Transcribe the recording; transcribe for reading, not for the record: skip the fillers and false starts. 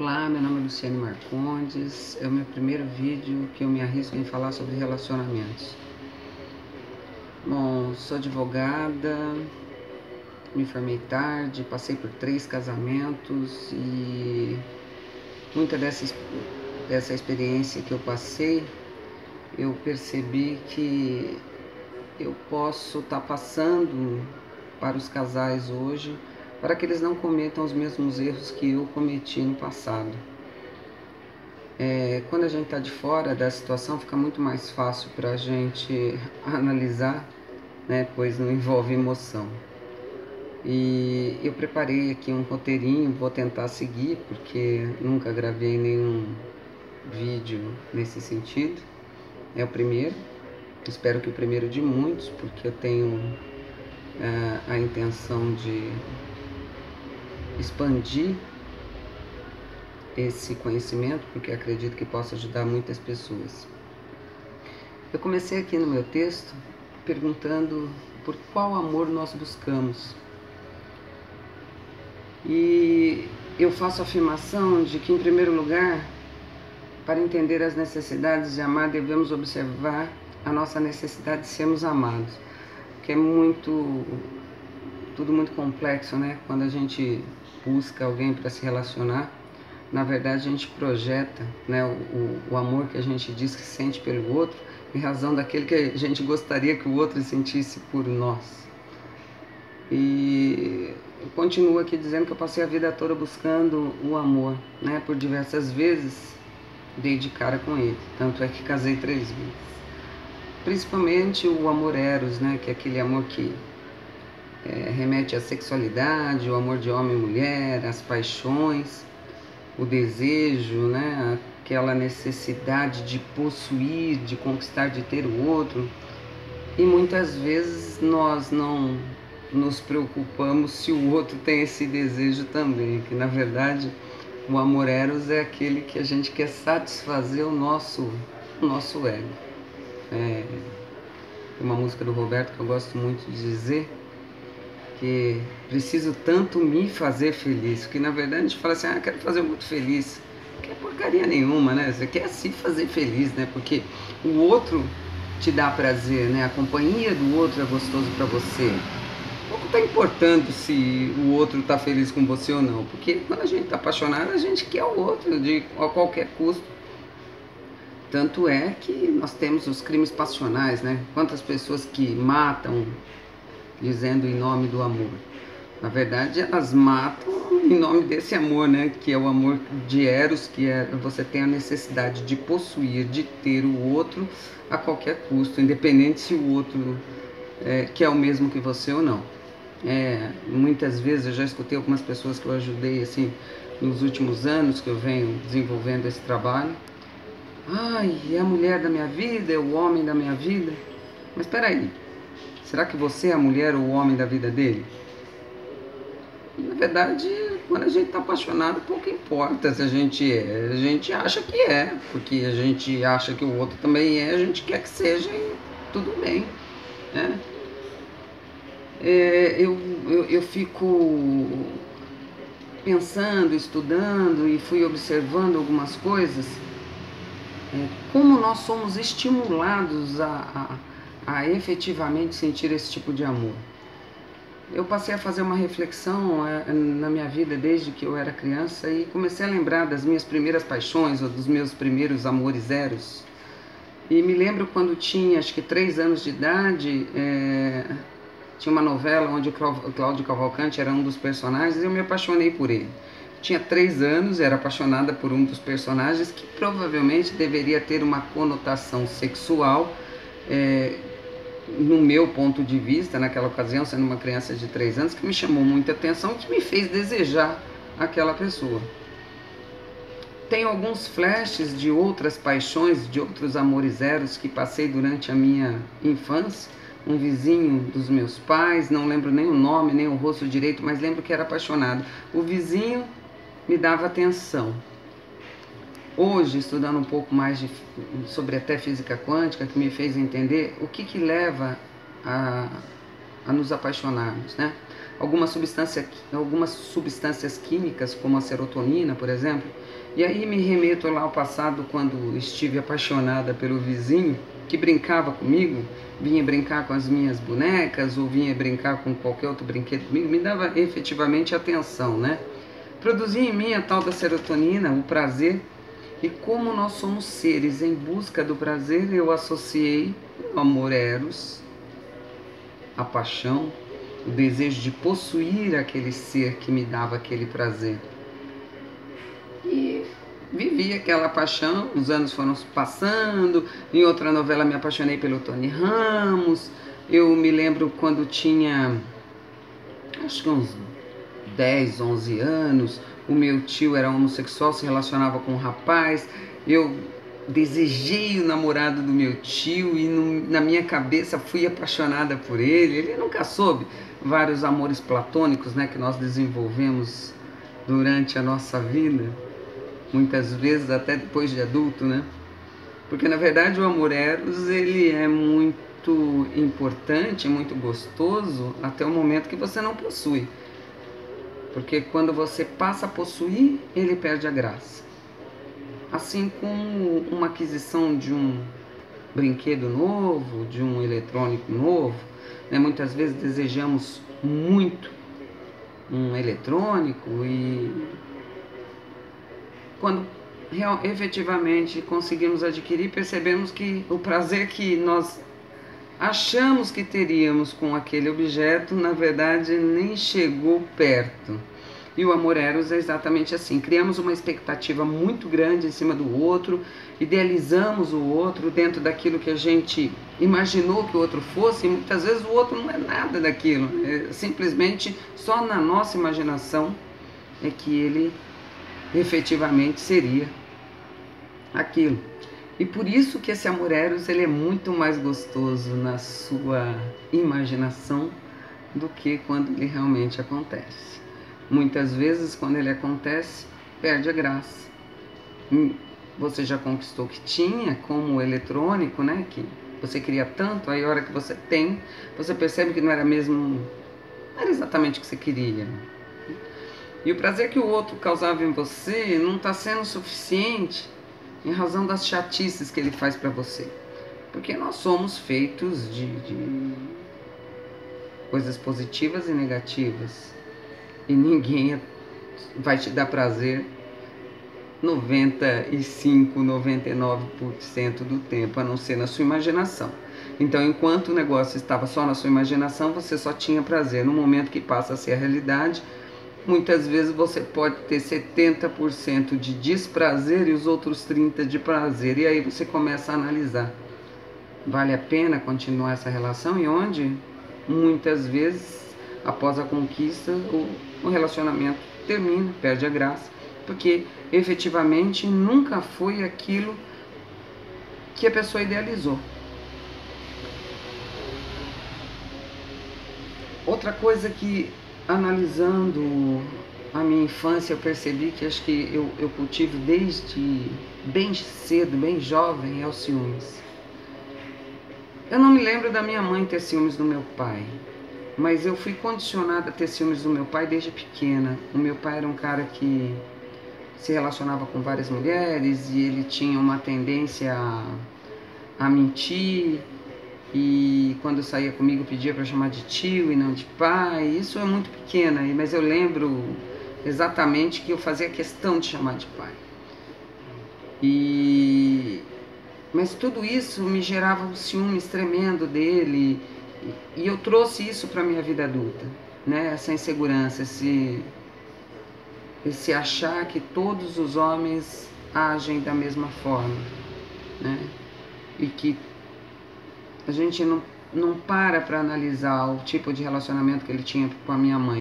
Olá, meu nome é Luciane Marcondes, é o meu primeiro vídeo que eu me arrisco em falar sobre relacionamentos. Bom, sou advogada, me formei tarde, passei por 3 casamentos e muita dessa experiência que eu passei, eu percebi que eu posso estar passando para os casais hoje para que eles não cometam os mesmos erros que eu cometi no passado. Quando a gente está de fora da situação, fica muito mais fácil para a gente analisar, né, pois não envolve emoção. E eu preparei aqui um roteirinho, vou tentar seguir, porque nunca gravei nenhum vídeo nesse sentido. É o primeiro, espero que o primeiro de muitos, porque eu tenho a intenção de expandir esse conhecimento, porque acredito que possa ajudar muitas pessoas. Eu comecei aqui no meu texto perguntando por qual amor nós buscamos. E eu faço a afirmação de que, em primeiro lugar, para entender as necessidades de amar, devemos observar a nossa necessidade de sermos amados, que é tudo muito complexo, né? Quando a gente busca alguém para se relacionar, na verdade a gente projeta, né, o amor que a gente diz que sente pelo outro em razão daquele que a gente gostaria que o outro sentisse por nós. E eu continuo aqui dizendo que eu passei a vida toda buscando o amor, né? Por diversas vezes dei de cara com ele, tanto é que casei 3 vezes. Principalmente o amor eros, né? Que é aquele amor que remete à sexualidade, o amor de homem e mulher, as paixões, o desejo, né? Aquela necessidade de possuir, de conquistar, de ter o outro. E muitas vezes nós não nos preocupamos se o outro tem esse desejo também, que na verdade o amor eros é aquele que a gente quer satisfazer o nosso ego. Tem uma música do Roberto que eu gosto muito de dizer, que preciso tanto me fazer feliz, que na verdade a gente fala assim, quero fazer muito feliz, não quer porcaria nenhuma, né? Você quer se fazer feliz, né? Porque o outro te dá prazer, né? A companhia do outro é gostoso para você. Pouco está importando se o outro está feliz com você ou não, porque quando a gente está apaixonado, a gente quer o outro a qualquer custo. Tanto é que nós temos os crimes passionais, né? Quantas pessoas que matam dizendo em nome do amor. Na verdade, elas matam em nome desse amor, né? Que é o amor de eros, que é você tem a necessidade de possuir, de ter o outro a qualquer custo, independente se o outro quer o mesmo que você ou não. Muitas vezes eu já escutei algumas pessoas que eu ajudei assim nos últimos anos que eu venho desenvolvendo esse trabalho. É a mulher da minha vida, é o homem da minha vida. Mas espera aí, será que você é a mulher ou o homem da vida dele? Na verdade, quando a gente está apaixonado, pouco importa se a gente é. A gente acha que é, porque a gente acha que o outro também é, a gente quer que seja e tudo bem, né? Eu fico pensando, estudando e fui observando algumas coisas, como nós somos estimulados a efetivamente sentir esse tipo de amor. Eu passei a fazer uma reflexão na minha vida desde que eu era criança e comecei a lembrar das minhas primeiras paixões ou dos meus primeiros amores eros. E me lembro quando tinha acho que 3 anos de idade, tinha uma novela onde o Cláudio Cavalcante era um dos personagens e eu me apaixonei por ele. Tinha 3 anos, era apaixonada por um dos personagens que provavelmente deveria ter uma conotação sexual, no meu ponto de vista, naquela ocasião, sendo uma criança de 3 anos, que me chamou muita atenção, que me fez desejar aquela pessoa. Tenho alguns flashes de outras paixões, de outros amores eros que passei durante a minha infância. Um vizinho dos meus pais, não lembro nem o nome, nem o rosto direito, mas lembro que era apaixonado. O vizinho me dava atenção. Hoje, estudando um pouco mais sobre até física quântica, que me fez entender o que leva a nos apaixonarmos, né? algumas substâncias químicas, como a serotonina, por exemplo. E aí me remeto lá ao passado, quando estive apaixonada pelo vizinho, que brincava comigo, vinha brincar com as minhas bonecas, ou vinha brincar com qualquer outro brinquedo comigo, me dava efetivamente atenção, né? Produzia em mim a tal da serotonina, o prazer, e como nós somos seres em busca do prazer, eu associei o amor eros, a paixão, o desejo de possuir aquele ser que me dava aquele prazer. E vivi aquela paixão, os anos foram passando, em outra novela me apaixonei pelo Tony Ramos. Eu me lembro quando tinha, acho que uns 10, 11 anos, o meu tio era homossexual, se relacionava com um rapaz, eu desejei o namorado do meu tio e na minha cabeça fui apaixonada por ele nunca soube. Vários amores platônicos, né, que nós desenvolvemos durante a nossa vida, muitas vezes até depois de adulto, né? Porque na verdade o amor eros, ele é muito importante, muito gostoso até o momento que você não possui. Porque quando você passa a possuir, ele perde a graça. Assim como uma aquisição de um brinquedo novo, de um eletrônico novo, né? Muitas vezes desejamos muito um eletrônico e quando efetivamente conseguimos adquirir, percebemos que o prazer que nós achamos que teríamos com aquele objeto, na verdade, nem chegou perto. E o amor eros é exatamente assim. Criamos uma expectativa muito grande em cima do outro, idealizamos o outro dentro daquilo que a gente imaginou que o outro fosse, e muitas vezes o outro não é nada daquilo. É simplesmente só na nossa imaginação é que ele efetivamente seria aquilo. E por isso que esse amor eros, ele é muito mais gostoso na sua imaginação do que quando ele realmente acontece. Muitas vezes, quando ele acontece, perde a graça. Você já conquistou o que tinha, como o eletrônico, né? Que você queria tanto, aí a hora que você tem, você percebe que não era exatamente o que você queria. E o prazer que o outro causava em você não está sendo suficiente em razão das chatices que ele faz para você. Porque nós somos feitos de coisas positivas e negativas. E ninguém vai te dar prazer 95, 99% do tempo, a não ser na sua imaginação. Então, enquanto o negócio estava só na sua imaginação, você só tinha prazer. No momento que passa a ser a realidade, muitas vezes você pode ter 70% de desprazer e os outros 30% de prazer. E aí você começa a analisar. Vale a pena continuar essa relação? E onde, muitas vezes, após a conquista, o relacionamento termina, perde a graça. Porque, efetivamente, nunca foi aquilo que a pessoa idealizou. Outra coisa que, analisando a minha infância, eu percebi que acho que eu cultivo desde bem cedo, bem jovem, é o ciúmes. Eu não me lembro da minha mãe ter ciúmes do meu pai, mas eu fui condicionada a ter ciúmes do meu pai desde pequena. O meu pai era um cara que se relacionava com várias mulheres e ele tinha uma tendência a mentir. E quando saía comigo pedia para chamar de tio e não de pai. Isso é muito pequena, mas eu lembro exatamente que eu fazia questão de chamar de pai. Mas tudo isso me gerava um ciúmes tremendo dele, e eu trouxe isso para a minha vida adulta, né? Essa insegurança, esse achar que todos os homens agem da mesma forma, né? E que a gente não para analisar o tipo de relacionamento que ele tinha com a minha mãe.